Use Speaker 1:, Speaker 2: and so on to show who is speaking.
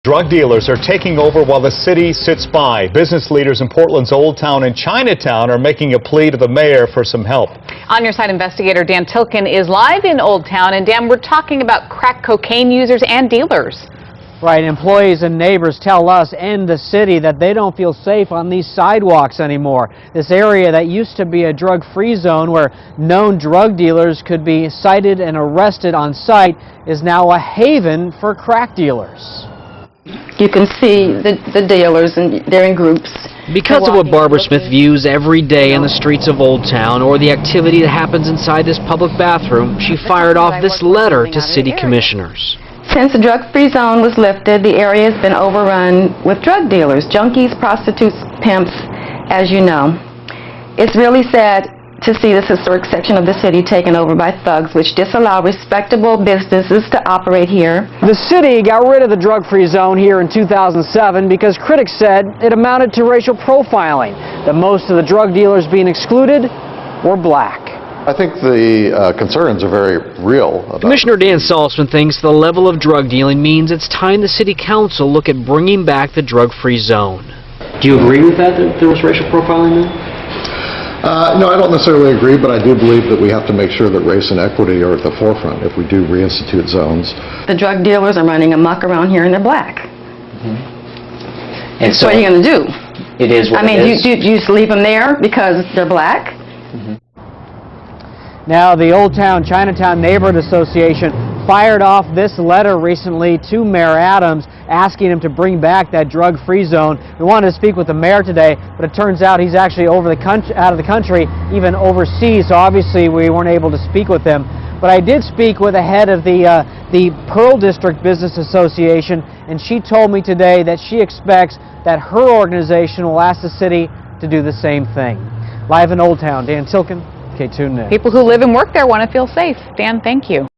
Speaker 1: Drug dealers are taking over while the city sits by. Business leaders in Portland's Old Town and Chinatown are making a plea to the mayor for some help.
Speaker 2: On Your Side investigator Dan Tilkin is live in Old Town. And Dan, we're talking about crack cocaine users and dealers.
Speaker 3: Right, employees and neighbors tell us and the city that they don't feel safe on these sidewalks anymore. This area that used to be a drug-free zone where known drug dealers could be cited and arrested on site is now a haven for crack dealers.
Speaker 4: You can see the dealers, and they're in groups.
Speaker 5: Because of what Barbara Smith views every day in the streets of Old Town, or the activity that happens inside this public bathroom, she fired off this letter to city commissioners.
Speaker 4: Since the drug-free zone was lifted, the area has been overrun with drug dealers, junkies, prostitutes, pimps, as you know. It's really sad to see this historic section of the city taken over by thugs, which disallow respectable businesses to operate here.
Speaker 3: The city got rid of the drug-free zone here in 2007 because critics said it amounted to racial profiling, that most of the drug dealers being excluded were black.
Speaker 6: I think the concerns are very real.
Speaker 5: Commissioner Dan Saltzman thinks the level of drug dealing means it's time the city council look at bringing back the drug-free zone.
Speaker 7: Do you agree with that there was racial profiling there?
Speaker 6: No, I don't necessarily agree, but I do believe that we have to make sure that race and equity are at the forefront if we do reinstitute zones.
Speaker 4: The drug dealers are running amok around here, and they're black.
Speaker 7: And so
Speaker 4: what are you going to do?
Speaker 7: It is what it is.
Speaker 4: Do you just leave them there because they're black?
Speaker 3: Now, the Old Town Chinatown Neighborhood Association fired off this letter recently to Mayor Adams asking him to bring back that drug-free zone. We wanted to speak with the mayor today, but it turns out he's actually out of the country, even overseas, so obviously we weren't able to speak with him. But I did speak with the head of the Pearl District Business Association, and she told me today that she expects that her organization will ask the city to do the same thing. Live in Old Town, Dan Tilkin, K2 News.
Speaker 2: People who live and work there want to feel safe. Dan, thank you.